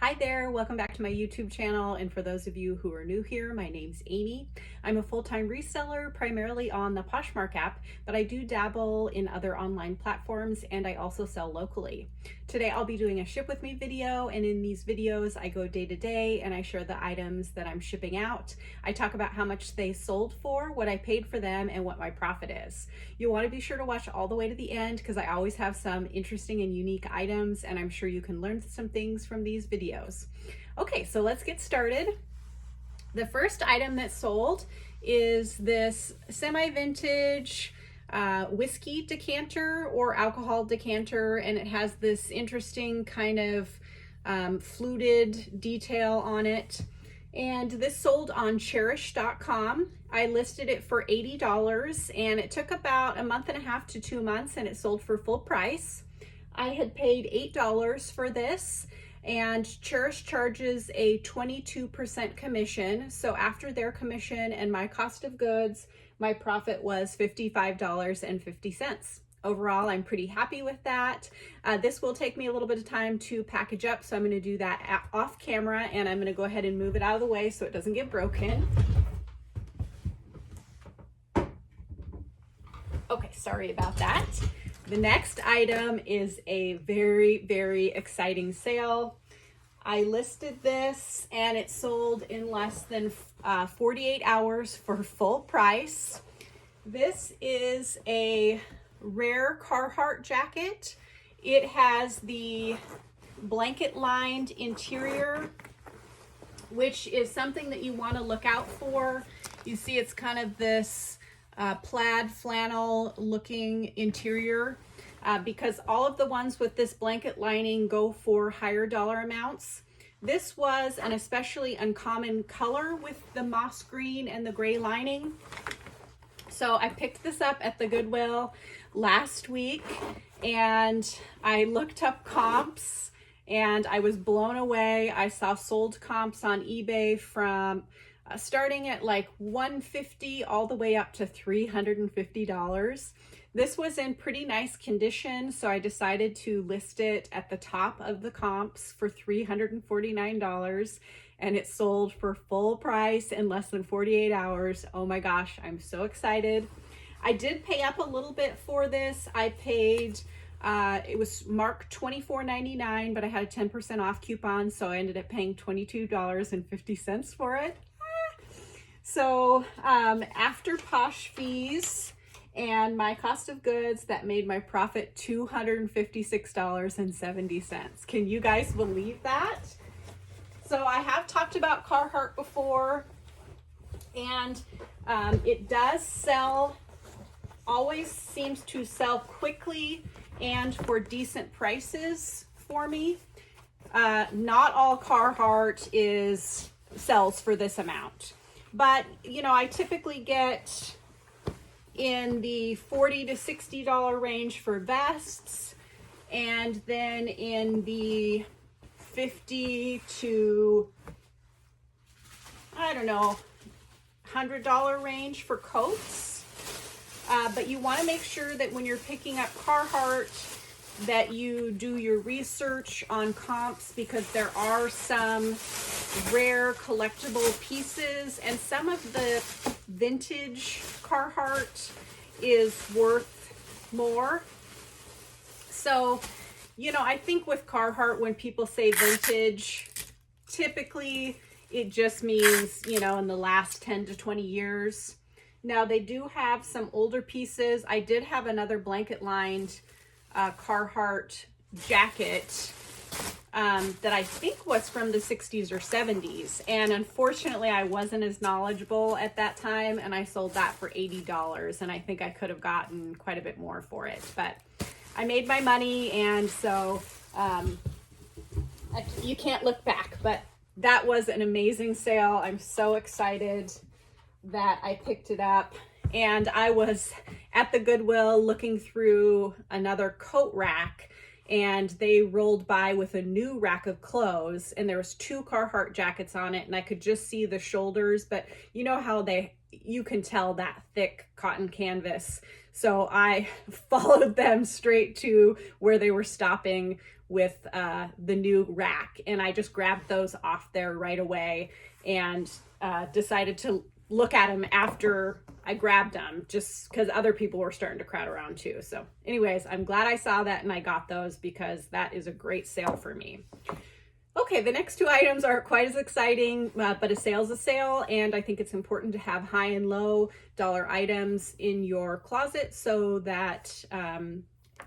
Hi there, welcome back to my YouTube channel, and for those of you who are new here, my name's Amy. I'm a full-time reseller primarily on the Poshmark app, but I do dabble in other online platforms and I also sell locally. Today I'll be doing a ship with me video, and in these videos I go day to day and I share the items that I'm shipping out. I talk about how much they sold for, what I paid for them, and what my profit is. You'll want to be sure to watch all the way to the end because I always have some interesting and unique items, and I'm sure you can learn some things from these videos. Okay, so let's get started. The first item that sold is this semi-vintage whiskey decanter or alcohol decanter, and it has this interesting kind of fluted detail on it. And this sold on cherish.com. I listed it for $80 and it took about a month and a half to 2 months and it sold for full price. I had paid $8 for this, and Cherish charges a 22% commission. So after their commission and my cost of goods, my profit was $55.50. Overall, I'm pretty happy with that. This will take me a little bit of time to package up, so I'm going to do that off camera, and I'm going to go ahead and move it out of the way so it doesn't get broken. Okay, sorry about that. The next item is a very, very exciting sale. I listed this and it sold in less than 48 hours for full price. This is a rare Carhartt jacket. It has the blanket lined interior, which is something that you want to look out for. You see it's kind of this plaid flannel looking interior because all of the ones with this blanket lining go for higher dollar amounts. This was an especially uncommon color with the moss green and the gray lining. So I picked this up at the Goodwill last week and I looked up comps and I was blown away. I saw sold comps on eBay from starting at like $150 all the way up to $350. This was in pretty nice condition, so I decided to list it at the top of the comps for $349, and it sold for full price in less than 48 hours. Oh my gosh, I'm so excited. I did pay up a little bit for this. I paid, it was marked $24.99, but I had a 10% off coupon, so I ended up paying $22.50 for it. So after Posh fees and my cost of goods, that made my profit $256.70. Can you guys believe that? So I have talked about Carhartt before, and it does sell, always seems to sell quickly and for decent prices for me. Not all Carhartt sells for this amount. But, you know, I typically get in the $40 to $60 range for vests, and then in the $50 to, I don't know, $100 range for coats. But you want to make sure that when you're picking up Carhartt that you do your research on comps, because there are some rare collectible pieces, and some of the vintage Carhartt is worth more. So, you know, I think with Carhartt, when people say vintage, typically it just means, you know, in the last 10 to 20 years. Now they do have some older pieces. I did have another blanket lined Carhartt jacket that I think was from the 60s or 70s, and unfortunately I wasn't as knowledgeable at that time, and I sold that for $80, and I think I could have gotten quite a bit more for it, but I made my money, and so you can't look back. But that was an amazing sale. I'm so excited that I picked it up. And I was at the Goodwill looking through another coat rack, and they rolled by with a new rack of clothes, and there was 2 Carhartt jackets on it, and I could just see the shoulders, but you know how you can tell that thick cotton canvas. So I followed them straight to where they were stopping with the new rack, and I just grabbed those off there right away and decided to look at them after I grabbed them, just because other people were starting to crowd around too. So anyways, I'm glad I saw that and I got those because that is a great sale for me. Okay, the next two items aren't quite as exciting, but a sale's a sale, and I think it's important to have high and low dollar items in your closet so that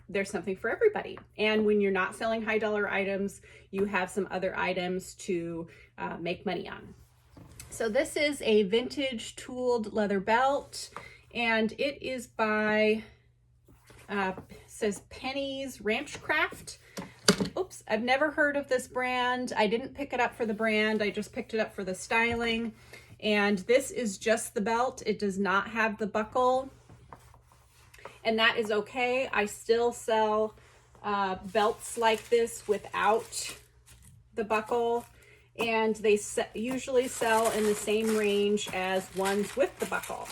there's something for everybody. And when you're not selling high dollar items, you have some other items to make money on. So this is a vintage tooled leather belt, and it is by, says Penny's Ranch Craft. Oops, I've never heard of this brand. I didn't pick it up for the brand. I just picked it up for the styling. And this is just the belt. It does not have the buckle. And that is okay. I still sell belts like this without the buckle. And they usually sell in the same range as ones with the buckle.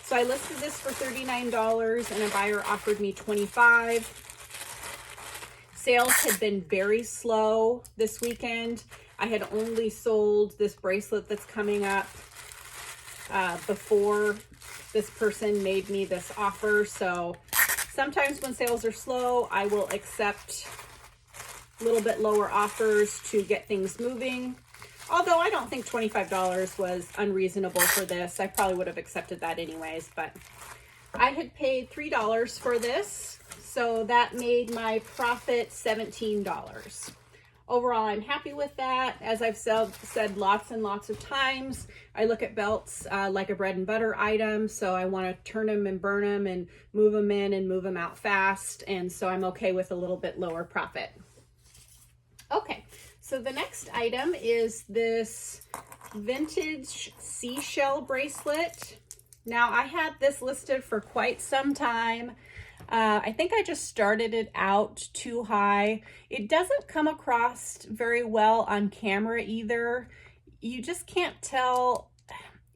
So I listed this for $39 and a buyer offered me $25. Sales had been very slow this weekend. I had only sold this bracelet that's coming up before this person made me this offer. So sometimes when sales are slow, I will accept a little bit lower offers to get things moving. Although I don't think $25 was unreasonable for this. I probably would have accepted that anyways, but I had paid $3 for this, so that made my profit $17. Overall, I'm happy with that. As I've said lots and lots of times, I look at belts like a bread and butter item, so I want to turn them and burn them and move them in and move them out fast, and so I'm okay with a little bit lower profit. Okay, so the next item is this vintage seashell bracelet. Now, I had this listed for quite some time. I think I just started it out too high. It doesn't come across very well on camera either. You just can't tell.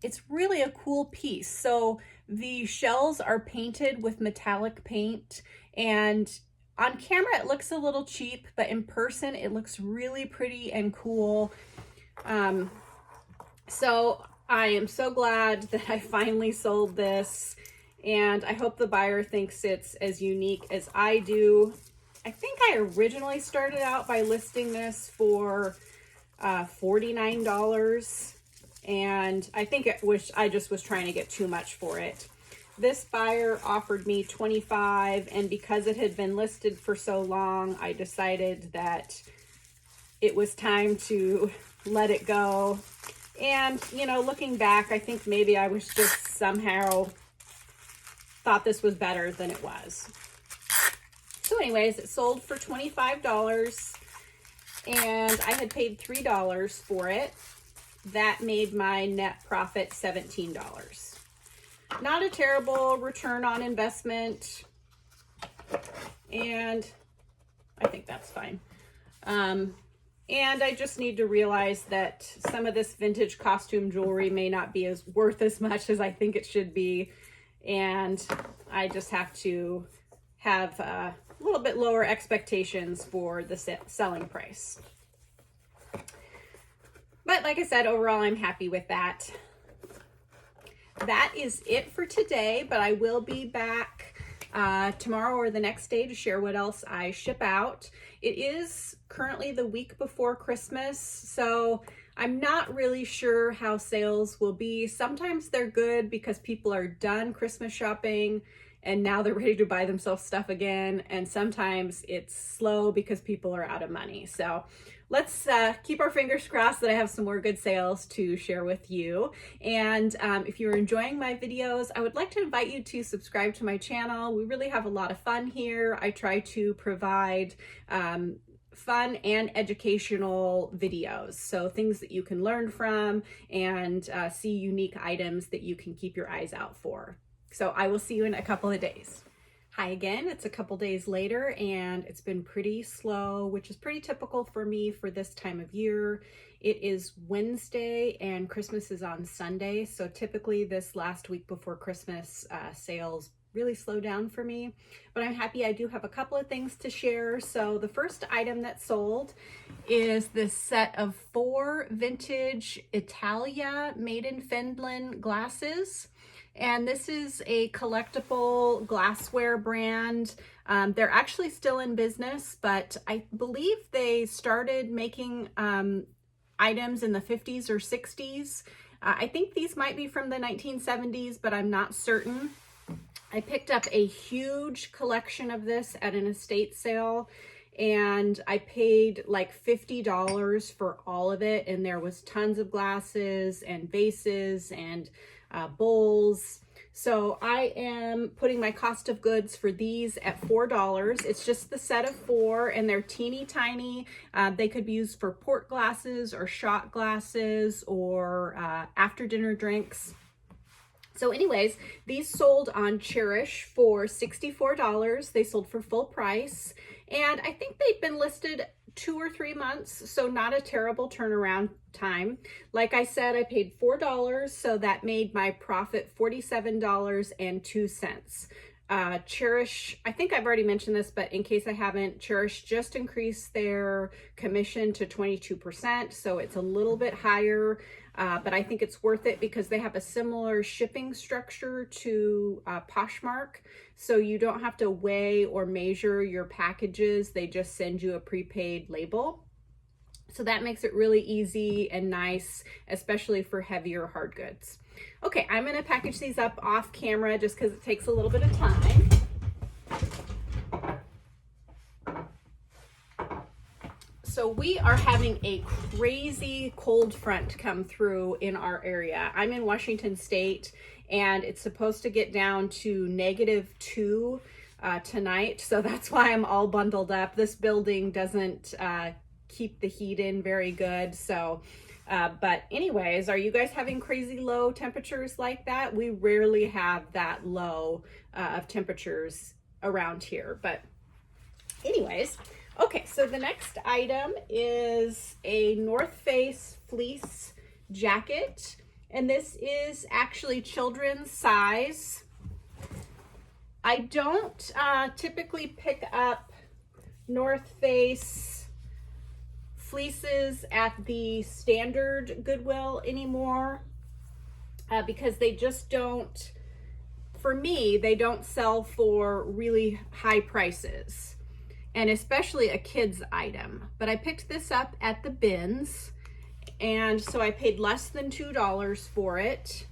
It's really a cool piece. So the shells are painted with metallic paint, and on camera it looks a little cheap, but in person it looks really pretty and cool. So I am so glad that I finally sold this, and I hope the buyer thinks it's as unique as I do. I think I originally started out by listing this for $49, and I think I just was trying to get too much for it. This buyer offered me $25, and because it had been listed for so long, I decided that it was time to let it go. And, you know, looking back, I think maybe I was just somehow thought this was better than it was. So anyways, it sold for $25, and I had paid $3 for it. That made my net profit $17. Not a terrible return on investment, and I think that's fine. And I just need to realize that some of this vintage costume jewelry may not be as worth as much as I think it should be, and I just have to have a little bit lower expectations for the selling price. But like I said, overall, I'm happy with that. That is it for today, but I will be back tomorrow or the next day to share what else I ship out. It is currently the week before Christmas, so I'm not really sure how sales will be. Sometimes they're good because people are done Christmas shopping and now they're ready to buy themselves stuff again, and sometimes it's slow because people are out of money. So let's keep our fingers crossed that I have some more good sales to share with you. And if you're enjoying my videos, I would like to invite you to subscribe to my channel. We really have a lot of fun here. I try to provide fun and educational videos, so things that you can learn from and see unique items that you can keep your eyes out for. So I will see you in a couple of days. Hi again, it's a couple days later and it's been pretty slow, which is pretty typical for me for this time of year. It is Wednesday and Christmas is on Sunday, so typically this last week before Christmas, sales really slowed down for me, but I'm happy I do have a couple of things to share. So the first item that sold is this set of 4 vintage Italia made in Finland glasses. And this is a collectible glassware brand. They're actually still in business, but I believe they started making items in the 50s or 60s. I think these might be from the 1970s, but I'm not certain. I picked up a huge collection of this at an estate sale, and I paid like $50 for all of it. And there was tons of glasses and vases and bowls. So I am putting my cost of goods for these at $4. It's just the set of 4, and they're teeny tiny. They could be used for port glasses or shot glasses or after dinner drinks. So anyways, these sold on Cherish for $64. They sold for full price, and I think they've been listed 2 or 3 months, so not a terrible turnaround time. Like I said, I paid $4, so that made my profit $47.02. Cherish, I think I've already mentioned this, but in case I haven't, Cherish just increased their commission to 22%, so it's a little bit higher, but I think it's worth it because they have a similar shipping structure to Poshmark, so you don't have to weigh or measure your packages. They just send you a prepaid label. So that makes it really easy and nice, especially for heavier hard goods. Okay, I'm gonna package these up off camera just because it takes a little bit of time. So we are having a crazy cold front come through in our area. I'm in Washington State, and it's supposed to get down to -2 tonight. So that's why I'm all bundled up. This building doesn't keep the heat in very good. So, but anyways, are you guys having crazy low temperatures like that? We rarely have that low of temperatures around here, but anyways. Okay, so the next item is a North Face fleece jacket, and this is actually children's size. I don't typically pick up North Face fleeces at the standard Goodwill anymore because they just don't, for me, they don't sell for really high prices, and especially a kid's item. But I picked this up at the bins, and so I paid less than $2 for it.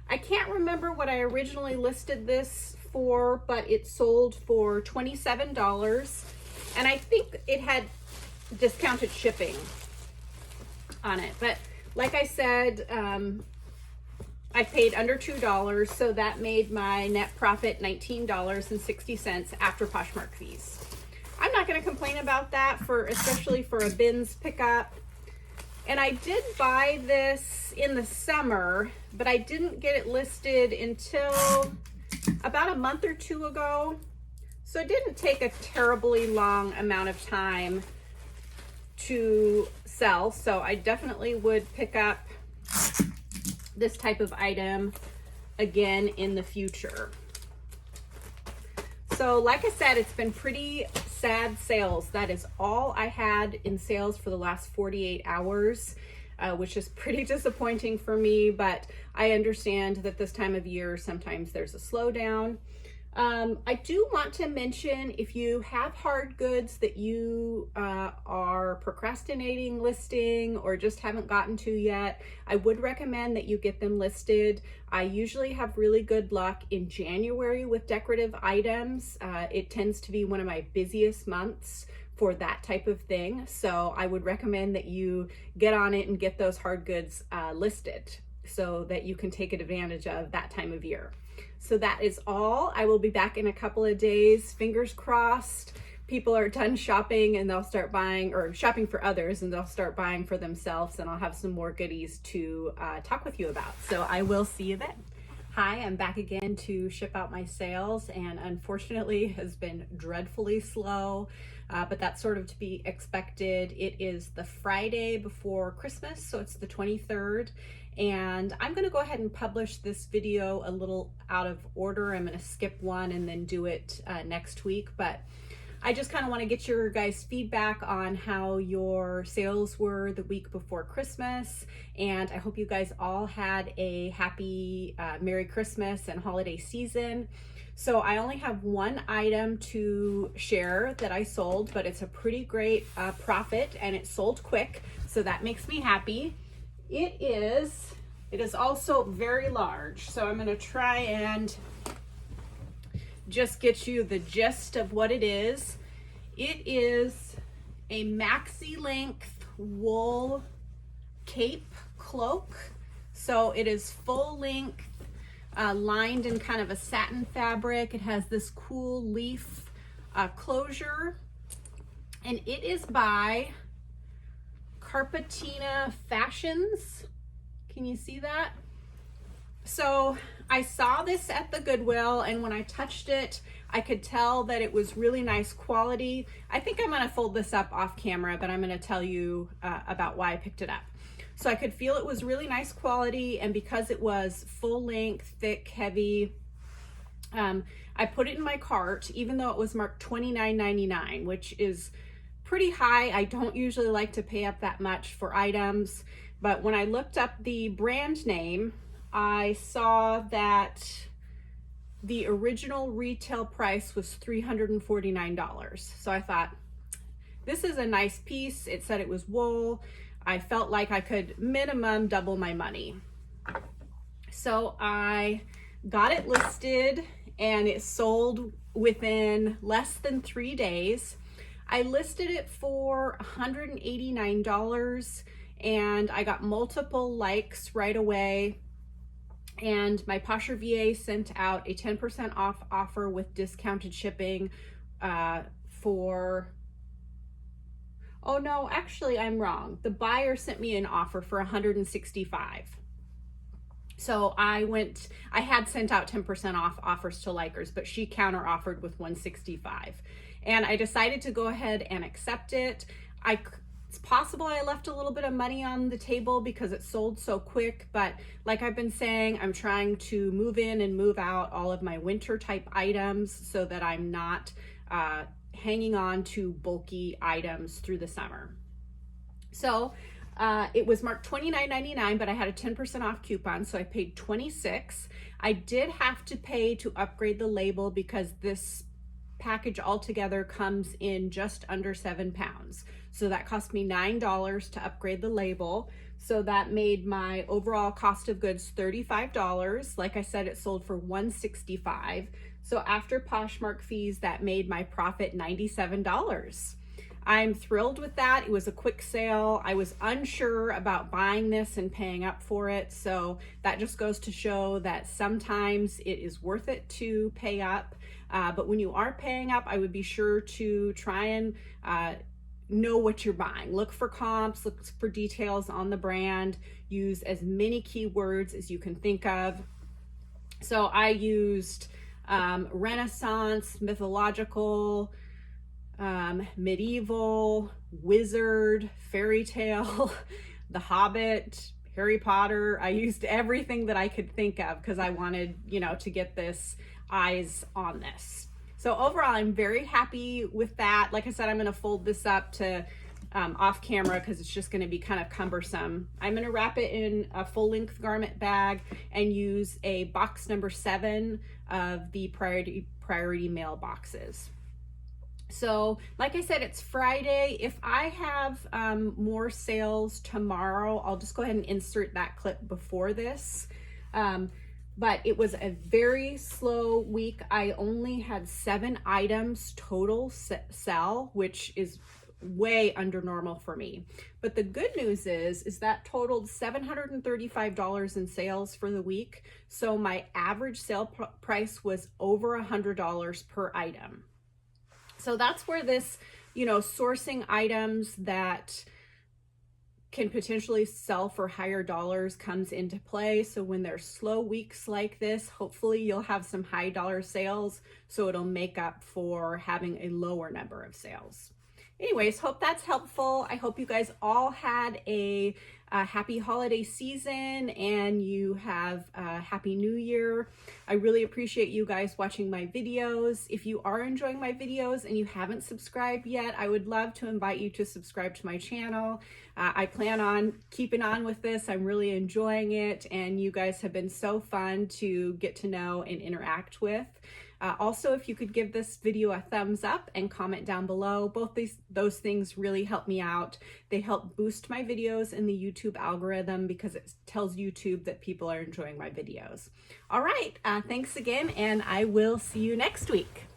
I can't remember what I originally listed this for, but it sold for $27, and I think it had discounted shipping on it. But like I said, I paid under $2, so that made my net profit $19.60 after Poshmark fees. I'm not going to complain about that, especially for a bins pickup. And I did buy this in the summer, but I didn't get it listed until about a month or 2 ago. So it didn't take a terribly long amount of time to sell. So I definitely would pick up this type of item again in the future. So like I said, it's been pretty sad sales. That is all I had in sales for the last 48 hours, which is pretty disappointing for me, but I understand that this time of year, sometimes there's a slowdown. I do want to mention, if you have hard goods that you are procrastinating listing or just haven't gotten to yet, I would recommend that you get them listed. I usually have really good luck in January with decorative items. It tends to be one of my busiest months for that type of thing. So I would recommend that you get on it and get those hard goods listed so that you can take advantage of that time of year. So that is all. I will be back in a couple of days. Fingers crossed people are done shopping and they'll start buying, or shopping for others, and they'll start buying for themselves, and I'll have some more goodies to talk with you about. So I will see you then. Hi, I'm back again to ship out my sales, and unfortunately has been dreadfully slow, but that's sort of to be expected. It is the Friday before Christmas, so it's the 23rd, and I'm going to go ahead and publish this video a little out of order. I'm going to skip one and then do it next week, but I just kind of want to get your guys' feedback on how your sales were the week before Christmas, and I hope you guys all had a happy Merry Christmas and holiday season. So I only have one item to share that I sold, but it's a pretty great profit, and it sold quick, so that makes me happy. It is also very large, so I'm going to try and just get you the gist of what it is. It is a maxi length wool cape cloak. So it is full length, lined in kind of a satin fabric. It has this cool leaf closure, and it is by Carhartt Fashions. Can you see that? So I saw this at the Goodwill, and when I touched it, I could tell that it was really nice quality. I think I'm gonna fold this up off camera, but I'm gonna tell you about why I picked it up. So I could feel it was really nice quality, and because it was full length, thick, heavy, I put it in my cart, even though it was marked $29.99, which is pretty high. I don't usually like to pay up that much for items, but when I looked up the brand name, I saw that the original retail price was $349. So I thought, this is a nice piece. It said it was wool. I felt like I could minimum double my money. So I got it listed, and it sold within less than 3 days. I listed it for $189, and I got multiple likes right away. And my Poshmark VA sent out a 10% off offer with discounted shipping oh no, actually I'm wrong. The buyer sent me an offer for $165. So I had sent out 10% off offers to likers, but she counter offered with $165. And I decided to go ahead and accept it. It's possible I left a little bit of money on the table because it sold so quick, but like I've been saying, I'm trying to move in and move out all of my winter type items so that I'm not hanging on to bulky items through the summer. So it was marked $29.99, but I had a 10% off coupon, so I paid $26. I did have to pay to upgrade the label because this package altogether comes in just under 7 pounds. So that cost me $9 to upgrade the label. So that made my overall cost of goods $35. Like I said, it sold for $165. So after Poshmark fees, that made my profit $97. I'm thrilled with that. It was a quick sale. I was unsure about buying this and paying up for it. So that just goes to show that sometimes it is worth it to pay up. But when you are paying up, I would be sure to try and know what you're buying. Look for comps, look for details on the brand, use as many keywords as you can think of. So I used Renaissance, mythological, medieval, wizard, fairy tale, The Hobbit, Harry Potter. I used everything that I could think of because I wanted, to get this eyes on this. So overall, I'm very happy with that. Like I said, I'm going to fold this up to off camera because it's just going to be kind of cumbersome. I'm going to wrap it in a full length garment bag and use a box number 7 of the priority mail boxes. So like I said, it's Friday. If I have more sales tomorrow, I'll just go ahead and insert that clip before this. But it was a very slow week. I only had 7 items total sell, which is way under normal for me. But the good news is that totaled $735 in sales for the week. So my average sale price was over $100 per item. So that's where this, sourcing items that can potentially sell for higher dollars comes into play. So when there's slow weeks like this, hopefully you'll have some high dollar sales, so it'll make up for having a lower number of sales. Anyways, hope that's helpful. I hope you guys all had a happy holiday season and you have a happy new year. I really appreciate you guys watching my videos. If you are enjoying my videos and you haven't subscribed yet, I would love to invite you to subscribe to my channel. I plan on keeping on with this. I'm really enjoying it, and you guys have been so fun to get to know and interact with. Also, if you could give this video a thumbs up and comment down below, those things really help me out. They help boost my videos in the YouTube algorithm because it tells YouTube that people are enjoying my videos. All right, thanks again, and I will see you next week.